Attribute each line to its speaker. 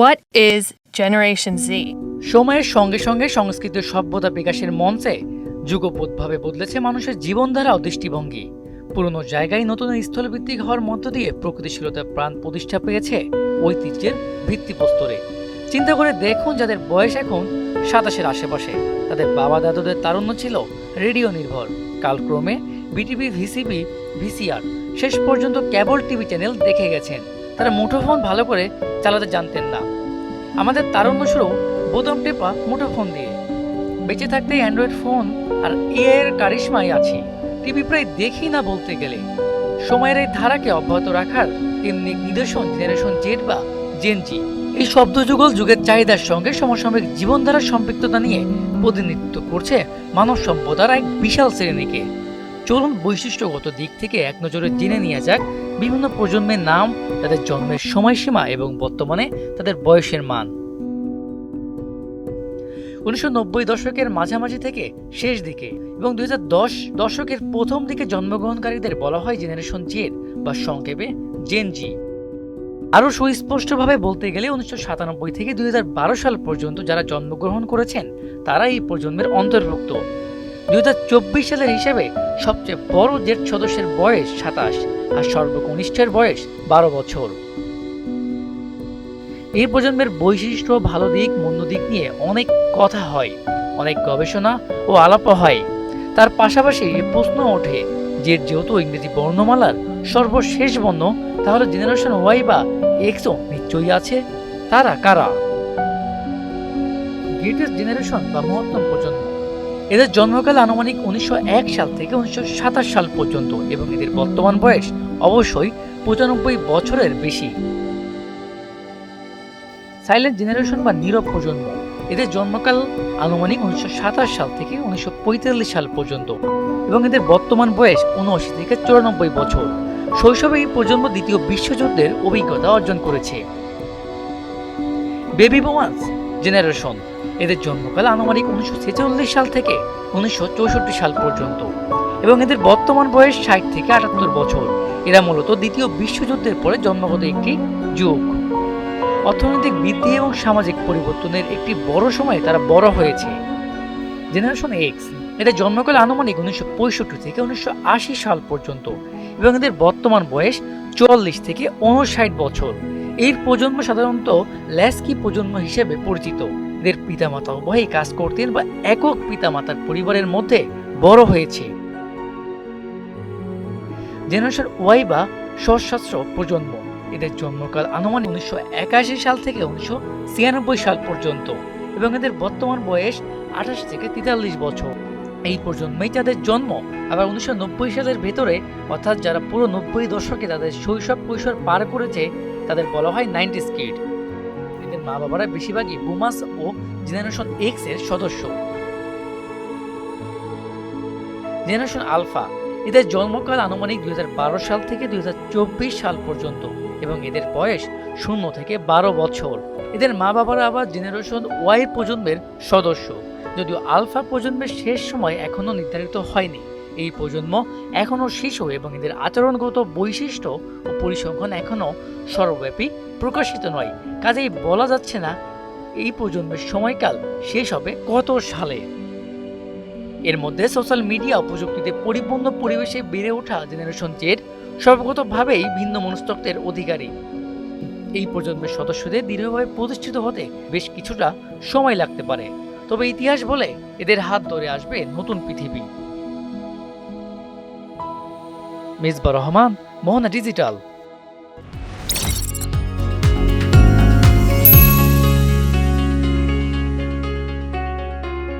Speaker 1: What is Generation Z?
Speaker 2: সময়ের সঙ্গে সঙ্গে সংস্কৃতির সভ্যতা বিকাশের মঞ্চে যুগপৎভাবে বদলেছে মানুষের জীবনধারা ও দৃষ্টিভঙ্গি। পুরনো জায়গায় নতুন স্থলভিত্তিক হওয়ার মধ্য দিয়ে প্রকৃতিশীলতার প্রাণ প্রতিষ্ঠা পেয়েছে ঐতিহ্যের ভিত্তিপ্রস্তরে। চিন্তা করে দেখুন, যাদের বয়স এখন 27-এর আশেপাশে, তাদের বাবা দাদুদের তারুণ্য ছিল রেডিও নির্ভর। কালক্রমে বিটিভি, ভিসিবি, ভিসিআর, শেষ পর্যন্ত কেবল টিভি চ্যানেল দেখে গেছেন। তারা মুঠোফোন ভালো করে চালাতে জানতেন না। আমাদের তারুণ্য শুরু বোতাম টেপা মুঠোফোন দিয়ে। বেঁচে থাকতে অ্যান্ড্রয়েড ফোন আর এর কারিশমাই আছি। টিভি প্রায় দেখি না বলতে গেলে। সময়ের এই ধারাকে অব্যাহত রাখার তেমনি নিদর্শন জেনারেশন জেড বা জেনজি। এই শব্দযুগল যুগের চাহিদার সঙ্গে সমসাময়িক জীবনধারার সম্পৃক্ততা নিয়ে প্রতিনিধিত্ব করছে মানব সভ্যতার এক বিশাল শ্রেণীকে। চলুন বৈশিষ্ট্যগত দিক থেকে এক নজরে জেনে নেওয়া যাক বিভিন্ন প্রজন্মের নাম, তাদের জন্মের সময়সীমা এবং বর্তমানে তাদের বয়সের মান। 1990 দশকের মাঝামাঝি থেকে শেষ দিকে এবং 2010 দশকের প্রথম দিকে জন্মগ্রহণকারীদের বলা হয় জেনারেশন জেড বা সংক্ষেপে জেন জি। আরও সুস্পষ্টভাবে বলতে গেলে 1997 থেকে 2012 সাল পর্যন্ত যারা জন্মগ্রহণ করেছেন তারা এই প্রজন্মের অন্তর্ভুক্ত। 2024 সালের হিসেবে সবচেয়ে বড় জেড সদস্যের বয়স 27 আর সর্বকনিষ্ঠের বয়স 12 বছর। এই প্রজন্মের বৈশিষ্ট্য, ভালো দিক, মন্দ দিক নিয়ে অনেক কথা হয়, অনেক গবেষণা ও আলাপ হয়। তার পাশাপাশি প্রশ্ন ওঠে যে যেহেতু ইংরেজি বর্ণমালার সর্বশেষ বর্ণ, তাহলে জেনারেশন ওয়াই বা এক্সও নিশ্চয়ই আছে। তারা কারা? গ্রেটেস্ট জেনারেশন বা মহত্তম প্রজন্ম। এদের জন্মকাল আনুমানিক 1901 সাল থেকে 1927 সাল পর্যন্ত এবং এদের বর্তমান বয়স অবশ্যই 95 বছরের বেশি। সাইলেন্ট জেনারেশন বা নীরব প্রজন্ম। এদের জন্মকাল আনুমানিক 1927 সাল থেকে 1945 সাল পর্যন্ত এবং এদের বর্তমান বয়স 79 থেকে 94 বছর। শৈশবে এই প্রজন্ম দ্বিতীয় বিশ্বযুদ্ধের অভিজ্ঞতা অর্জন করেছে। Baby boomers generation. এদের জন্মকাল আনুমানিক 1946 সাল থেকে 1964 সাল পর্যন্ত এবং এদের বর্তমান বয়স 60 থেকে 78 বছর। এরা মূলত দ্বিতীয় বিশ্বযুদ্ধের পরে জন্মগত একটি যুগ। অর্থনৈতিক বৃদ্ধি এবং সামাজিক পরিবর্তনের একটি বড় সময়ে তারা বড় হয়েছে। Generation x. এদের জন্মকাল আনুমানিক 1965 থেকে 1980 সাল পর্যন্ত এবং এদের বর্তমান বয়স 44 থেকে 59 বছর। এই প্রজন্ম সাধারণত ল্যাস্কি প্রজন্ম হিসেবে পরিচিত। এদের পিতামাতা উভয়ই কাজ করতেন বা একক পিতামাতার পরিবারের মধ্যে বড় হয়েছে। জেনারেশন ওয়াই বা সশস্ত্র প্রজন্ম। এদের জন্মকাল আনুমানিক 1981 সাল থেকে 1996 সাল পর্যন্ত এবং এদের বর্তমান বয়স 28 থেকে 43 বছর। এই প্রজন্মেই তাদের জন্ম। আবার 1990 সালের ভেতরে, অর্থাৎ যারা পুরো 90 দশকে তাদের শৈশব কৈশোর পার করেছে, তাদের বলা হয় 90s কিড। এদের মা বাবারা বেশিরভাগই বুমাস ও জেনারেশন এক্স এর সদস্য। Generation alpha. এদের জন্মকাল আনুমানিক 2012 সাল থেকে 2024 সাল পর্যন্ত এবং এদের বয়স 0 থেকে 12 বছর। এদের মা বাবারা আবার জেনারেশন ওয়াই প্রজন্মের সদস্য, যদিও আলফা প্রজন্মের শেষ সময় এখনো নির্ধারিত হয়নি। এই প্রজন্ম এখনো শিশু এবং এদের আচরণগত বৈশিষ্ট্য ও পরিসংখ্যান এখনো সর্বব্যাপী প্রকাশিত নয়। কাজেই বলা যাচ্ছে না এই প্রজন্মের সময়কাল শেষ হবে কত সালে। এর মধ্যে সোশ্যাল মিডিয়া ও প্রযুক্তিতে পরিপূর্ণ পরিবেশে বেড়ে ওঠা জেনারেশন জেড সর্বগতভাবেই ভিন্ন মনস্তত্ত্বের অধিকারী। এই প্রজন্মের সদস্যদের দৃঢ়ভাবে প্রতিষ্ঠিত হতে বেশ কিছুটা সময় লাগতে পারে, তবে ইতিহাস বলে এদের হাত ধরে আসবে নতুন পৃথিবী। মিসবাহ রহমান, মোহনা ডিজিটাল।